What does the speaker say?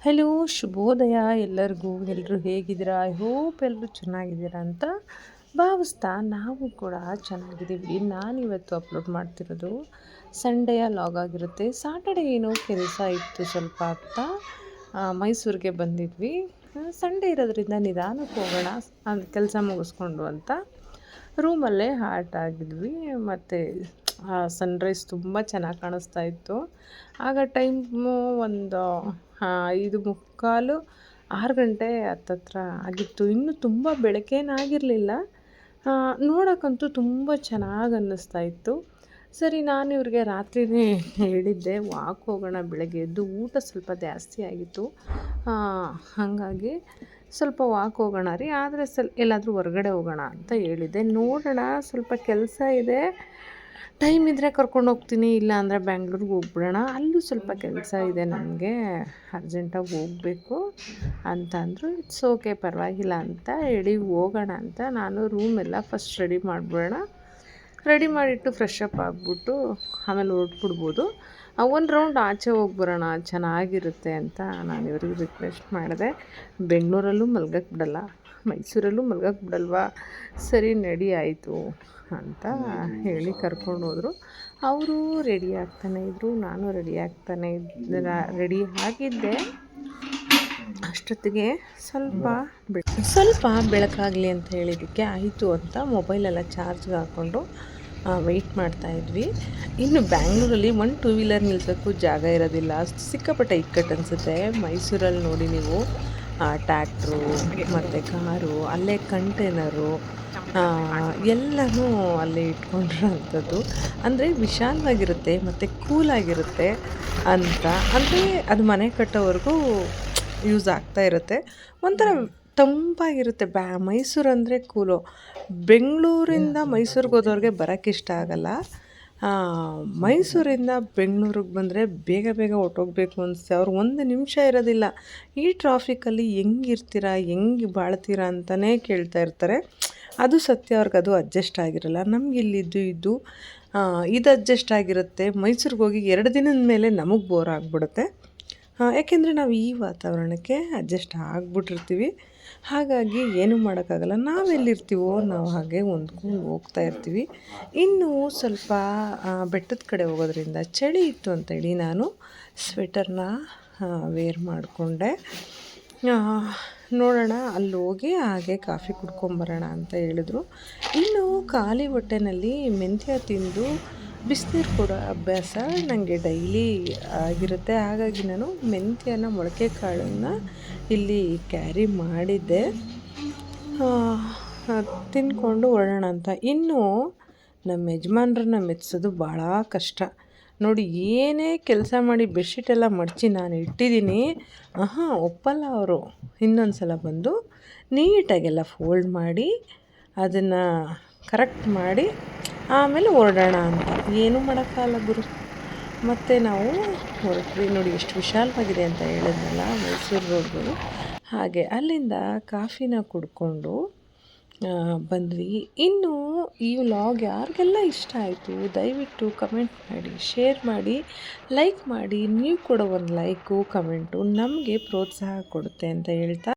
Hello, ಶುಭೋದಯ ಎಲ್ಲರಿಗೂ. ಎಲ್ಲರೂ ಹೇಗಿದ್ದೀರಾ? ಐ ಹೋಪ್ ಎಲ್ಲರೂ ಚೆನ್ನಾಗಿದ್ದೀರಾ ಅಂತ ಭಾವಿಸ್ತಾ ನಾವು ಕೂಡ ಚೆನ್ನಾಗಿದ್ದೀವಿ. ನಾನಿವತ್ತು ಅಪ್ಲೋಡ್ ಮಾಡ್ತಿರೋದು ಸಂಡೆಯ ಲಾಗ್ ಆಗಿರುತ್ತೆ. ಸಾಟರ್ಡೆ ಏನೋ ಕೆಲಸ ಇತ್ತು ಸ್ವಲ್ಪ ಅಂತ ಮೈಸೂರಿಗೆ ಬಂದಿದ್ವಿ. ಸಂಡೇ ಇರೋದ್ರಿಂದ ನಿಧಾನಕ್ಕೆ ಹೋಗೋಣ ಕೆಲಸ ಮುಗಿಸ್ಕೊಂಡು ಅಂತ ರೂಮಲ್ಲೇ ಹಾರ್ಟ್ ಆಗಿದ್ವಿ. ಮತ್ತು ಸನ್ರೈಸ್ ತುಂಬ ಚೆನ್ನಾಗಿ ಕಾಣಿಸ್ತಾ ಇತ್ತು. ಆಗ ಟೈಮು ಒಂದು 5:45 6 ಗಂಟೆ ಹತ್ತತ್ರ ಆಗಿತ್ತು. ಇನ್ನೂ ತುಂಬ ಬೆಳಕೇನಾಗಿರಲಿಲ್ಲ. ನೋಡೋಕ್ಕಂತೂ ತುಂಬ ಚೆನ್ನಾಗಿ ಅನ್ನಿಸ್ತಾ ಇತ್ತು. ಸರಿ, ನಾನು ಇವ್ರಿಗೆ ರಾತ್ರಿಯೇ ಹೇಳಿದ್ದೆ ವಾಕ್ ಹೋಗೋಣ, ಬೆಳಗ್ಗೆ ಎದ್ದು ಊಟ ಸ್ವಲ್ಪ ಜಾಸ್ತಿ ಆಗಿತ್ತು, ಹಾಗಾಗಿ ಸ್ವಲ್ಪ ವಾಕ್ ಹೋಗೋಣ ರೀ, ಆದರೆ ಎಲ್ಲಾದರೂ ಹೊರಗಡೆ ಹೋಗೋಣ ಅಂತ ಹೇಳಿದ್ದೆ. ನೋಡೋಣ, ಸ್ವಲ್ಪ ಕೆಲಸ ಇದೆ, ಟೈಮ್ ಇದ್ದರೆ ಕರ್ಕೊಂಡು ಹೋಗ್ತೀನಿ, ಇಲ್ಲ ಅಂದರೆ ಬ್ಯಾಂಗ್ಳೂರಿಗೆ ಹೋಗ್ಬಿಡೋಣ, ಅಲ್ಲೂ ಸ್ವಲ್ಪ ಕೆಲಸ ಇದೆ ನನಗೆ, ಅರ್ಜೆಂಟಾಗಿ ಹೋಗಬೇಕು ಅಂತ ಅಂದರು. ಇಟ್ಸ್ ಓಕೆ, ಪರವಾಗಿಲ್ಲ ಅಂತ ಹೇಳಿ ಹೋಗೋಣ ಅಂತ ನಾನು ರೂಮೆಲ್ಲ ಫಸ್ಟ್ ರೆಡಿ ಮಾಡಿಬಿಡೋಣ, ರೆಡಿ ಮಾಡಿಟ್ಟು ಫ್ರೆಶ್ ಅಪ್ ಆಗಿಬಿಟ್ಟು ಆಮೇಲೆ ಹೊರಟ್ಬಿಡ್ಬೋದು. ಒಂದು ರೌಂಡ್ ಆಚೆ ಹೋಗ್ಬರೋಣ, ಚೆನ್ನಾಗಿರುತ್ತೆ ಅಂತ ನಾನು ಇವ್ರಿಗೆ ರಿಕ್ವೆಸ್ಟ್ ಮಾಡಿದೆ. ಬೆಂಗಳೂರಲ್ಲೂ ಮಲ್ಗಕ್ಕೆ ಬಿಡಲ್ಲ, ಮೈಸೂರಲ್ಲೂ ಮಲ್ಗಕ್ಕೆ ಬಿಡಲ್ವಾ, ಸರಿ ನಡಿ ಆಯಿತು ಅಂತ ಹೇಳಿ ಕರ್ಕೊಂಡು ಹೋದರು. ಅವರು ರೆಡಿ ಆಗ್ತಾನೆ ಇದ್ದರು, ನಾನು ರೆಡಿ ಆಗಿದ್ದೆ. ಅಷ್ಟೊತ್ತಿಗೆ ಸ್ವಲ್ಪ ಬೆಳಕಾಗಲಿ ಅಂತ ಹೇಳಿದ್ದಕ್ಕೆ ಆಯಿತು ಅಂತ ಮೊಬೈಲೆಲ್ಲ ಚಾರ್ಜ್ಗೆ ಹಾಕ್ಕೊಂಡು ವೆಯ್ಟ್ ಮಾಡ್ತಾಯಿದ್ವಿ. ಇನ್ನು ಬ್ಯಾಂಗ್ಳೂರಲ್ಲಿ 1 2 ವೀಲರ್ ನಿಲ್ಲಿಸೋಕ್ಕೂ ಜಾಗ ಇರೋದಿಲ್ಲ, ಅಷ್ಟು ಸಿಕ್ಕಾಪಟ್ಟೆ ಇಕ್ಕಟ್ಟು ಅನಿಸುತ್ತೆ. ಮೈಸೂರಲ್ಲಿ ನೋಡಿ ನೀವು, ಟ್ಯಾಕ್ಟ್ರು ಮತ್ತು ಕಾರು, ಅಲ್ಲೇ ಕಂಟೈನರು ಎಲ್ಲನೂ ಅಲ್ಲೇ ಇಟ್ಕೊಂಡಿರೋ ಅಂಥದ್ದು. ಅಂದರೆ ವಿಶಾಲವಾಗಿರುತ್ತೆ ಮತ್ತು ಕೂಲಾಗಿರುತ್ತೆ ಅಂತ, ಅಂದರೆ ಅದು ಮನೆ ಕಟ್ಟೋವರೆಗೂ ಯೂಸ್ ಆಗ್ತಾ ಇರುತ್ತೆ. ಒಂಥರ ತಂಪಾಗಿರುತ್ತೆ. ಮೈಸೂರು ಅಂದರೆ ಕೂಲು. ಬೆಂಗಳೂರಿಂದ ಮೈಸೂರಿಗೆ ಹೋದವ್ರಿಗೆ ಬರೋಕ್ಕೆ ಇಷ್ಟ ಆಗಲ್ಲ. ಮೈಸೂರಿಂದ ಬೆಂಗಳೂರಿಗೆ ಬಂದರೆ ಬೇಗ ಹೊರ್ಟೋಗ್ಬೇಕು ಅನಿಸುತ್ತೆ. ಅವ್ರು 1 ನಿಮಿಷ ಇರೋದಿಲ್ಲ. ಈ ಟ್ರಾಫಿಕಲ್ಲಿ ಹೆಂಗಿರ್ತೀರಾ, ಹೆಂಗೆ ಬಾಳ್ತೀರಾ ಅಂತಲೇ ಕೇಳ್ತಾ ಇರ್ತಾರೆ. ಅದು ಸತ್ಯ, ಅವ್ರಿಗೆ ಅದು ಅಡ್ಜಸ್ಟ್ ಆಗಿರಲ್ಲ. ನಮ್ಗೆ ಇಲ್ಲಿದ್ದು ಇದು ಅಡ್ಜಸ್ಟ್ ಆಗಿರುತ್ತೆ. ಮೈಸೂರಿಗೆ ಹೋಗಿ 2 ದಿನದ ಮೇಲೆ ನಮಗೆ ಬೋರ್ ಆಗಿಬಿಡುತ್ತೆ. ಯಾಕೆಂದರೆ ನಾವು ಈ ವಾತಾವರಣಕ್ಕೆ ಅಡ್ಜಸ್ಟ್ ಆಗಿಬಿಟ್ಟಿರ್ತೀವಿ. ಹಾಗಾಗಿ ಏನೂ ಮಾಡೋಕ್ಕಾಗಲ್ಲ. ನಾವೆಲ್ಲಿರ್ತೀವೋ ನಾವು ಹಾಗೆ ಹೊಂದ್ಕೊಂಡು ಹೋಗ್ತಾ ಇರ್ತೀವಿ. ಇನ್ನು ಸ್ವಲ್ಪ ಬೆಟ್ಟದ ಕಡೆ ಹೋಗೋದ್ರಿಂದ ಚಳಿ ಇತ್ತು ಅಂತೇಳಿ ನಾನು ಸ್ವೆಟರ್ನ ವೇರ್ ಮಾಡಿಕೊಂಡೆ. ನೋಡೋಣ, ಅಲ್ಲಿ ಹೋಗಿ ಹಾಗೆ ಕಾಫಿ ಕುಡ್ಕೊಂಬರೋಣ ಅಂತ ಹೇಳಿದ್ರು. ಇನ್ನು ಖಾಲಿ ಹೊಟ್ಟೆನಲ್ಲಿ ಮೆಂತ್ಯ ತಿಂದು ಬಿಸಿನೀರು ಕೊಡೋ ಅಭ್ಯಾಸ ನನಗೆ ಡೈಲಿ ಆಗಿರುತ್ತೆ. ಹಾಗಾಗಿ ನಾನು ಮೆಂತ್ಯನ, ಮೊಳಕೆ ಕಾಳನ್ನು ಇಲ್ಲಿ ಕ್ಯಾರಿ ಮಾಡಿದ್ದೆ, ತಿಂದ್ಕೊಂಡು ಹೊರಡೋಣ ಅಂತ. ಇನ್ನು ನಮ್ಮ ಯಜಮಾನ್ರನ್ನ ಮೆಚ್ಚಿಸೋದು ಭಾಳ ಕಷ್ಟ ನೋಡಿ. ಏನೇ ಕೆಲಸ ಮಾಡಿ ಬೆಡ್ಶೀಟೆಲ್ಲ ಮಡಚಿ ನಾನು ಇಟ್ಟಿದ್ದೀನಿ, ಒಪ್ಪಲ್ಲ ಅವರು. ಇನ್ನೊಂದು ಸಲ ಬಂದು ನೀಟಾಗೆಲ್ಲ ಫೋಲ್ಡ್ ಮಾಡಿ ಅದನ್ನು ಕರೆಕ್ಟ್ ಮಾಡಿ ಆಮೇಲೆ ಹೊರಡೋಣ ಅಂತ. ಏನೂ ಮಾಡೋಕ್ಕಾಗಲ್ಲ ಗುರು. ಮತ್ತು ನಾವು ಹೊರಟ್ವಿ. ನೋಡಿ ಎಷ್ಟು ವಿಶಾಲವಾಗಿದೆ ಅಂತ ಹೇಳಿದ್ನಲ್ಲ ಮೈಸೂರು ರೋಡ್ಗಳು. ಹಾಗೆ ಅಲ್ಲಿಂದ ಕಾಫಿನ ಕುಡ್ಕೊಂಡು ಬಂದ್ವಿ. ಇನ್ನು ಈ ವ್ಲಾಗ್ ಯಾರಿಗೆಲ್ಲ ಇಷ್ಟ ಆಯಿತು ದಯವಿಟ್ಟು ಕಮೆಂಟ್ ಮಾಡಿ, ಶೇರ್ ಮಾಡಿ, ಲೈಕ್ ಮಾಡಿ. ನೀವು ಕೊಡೋ ಒಂದು ಲೈಕು ಕಮೆಂಟು ನಮಗೆ ಪ್ರೋತ್ಸಾಹ ಕೊಡುತ್ತೆ ಅಂತ ಹೇಳ್ತಾ